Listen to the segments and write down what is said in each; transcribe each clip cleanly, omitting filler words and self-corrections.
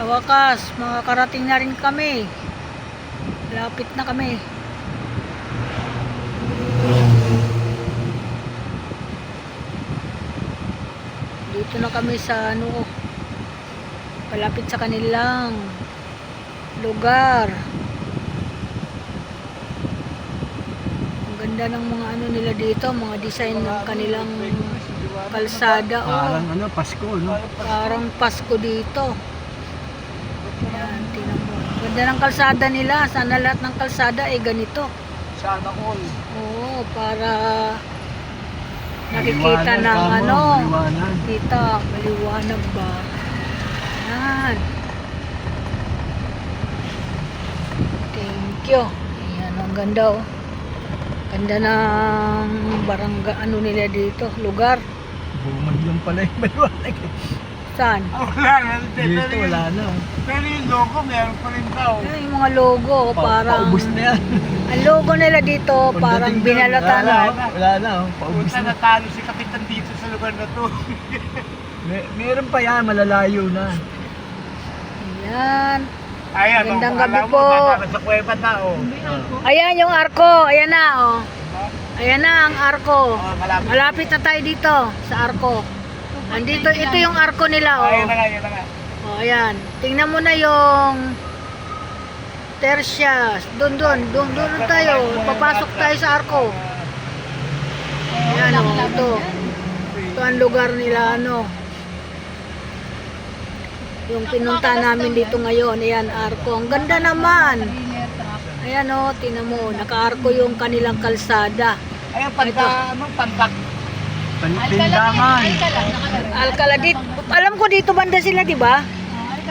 Sa wakas, makakarating na rin kami. Lapit na kami. Dito na kami sa palapit sa kanilang lugar. Ang ganda ng mga nila dito, mga design ng kanilang kalsada. Parang Pasko, no? Parang Pasko dito. Ayan, tingnan mo. Ganda ng kalsada nila. Sana lahat ng kalsada ay ganito. Sana all. Oo, para nakikita ng kita, maliwanag ba? Ayan. Thank you. Ayan, ang ganda oh. Ganda ng barangay, nila dito, lugar. Bumag lang pala yung maliwanag. Saan? Wala na. Dito wala na. Pero yung logo, meron pa rin daw. Yung mga logo, parang... Paubos na yan. Ang logo nila dito, parang binalatan. Wala na, paubos Punta na. natalo si Kapitan dito sa lugar na to. Meron pa yan, malalayo na. Ayan. Ayan, Magandang kung gabi alam mo, po. baka sa kuweba na, oh. Ayan yung arko. Ayan na, oh. Ayan na ang arko. Malapit. Malapit na tayo dito sa arko. Andito, ito yung arko nila, oh. Ayan na nga, ayan na nga. Oh, ayan. Tingnan mo na yung Tercias. Doon tayo. Papasok tayo sa arko. Ayan, oh. Ito ang lugar nila, yung pinunta namin dito ngayon. Ayan, arko. Ang ganda naman. Ayan, oh. Tingnan mo. Naka-arko yung kanilang kalsada. Ayan, pantak. Pindaman. Alcala dito. Alam ko dito banda sila, 'di ba?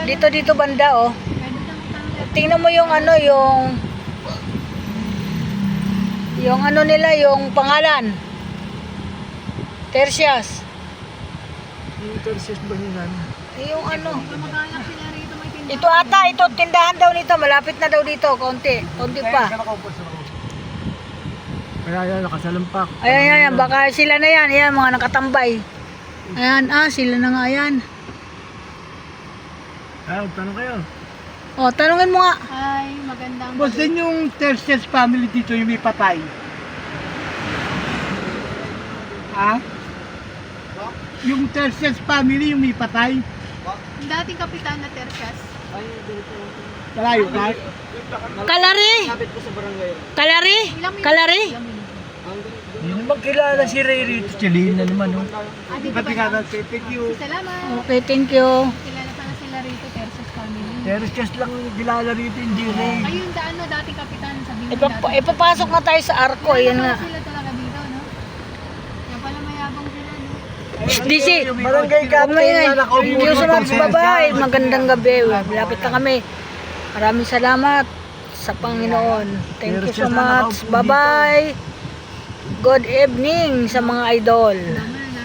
Dito banda, oh. Tingnan mo yung yung nila, yung pangalan. Tercias. Yung Tercias ba yun? Yung Ito ata, ito tindahan daw nito, malapit na daw dito, konti pa. Kaya nakasalampak. Ayan, baka sila na yan. Ayan, mga nakatambay. Ayan, sila na nga yan. Tanong kayo. O, tanungin mo nga. Hi, magandang Boss, din yung Tercias family dito yung may patay. Ha? Yung Tercias family yung may patay. Yung dating kapitan na Tercias. Malayo na. Kalari? Hindi naman kilala si Ray rito. Chilin na naman, no? Dito Ba't ba? nga natin? Thank you. Salamat. Okay, thank you. Kilala pala sila rito, Tercias family. Tercias lang kilala rito, hindi Ray. Ayun, dating kapitan sa Bingin Ipapasok na tayo sa arko. Ayan nga. Sila talaga dito, no? Kaya pala mayabang sila, no? DC. Barangay Captain na nakaupo. Thank you so much. Bye-bye. Magandang gabi. Lapit na kami. Maraming salamat sa Panginoon. Thank you so much. Bye-bye. Good evening sa mga idol.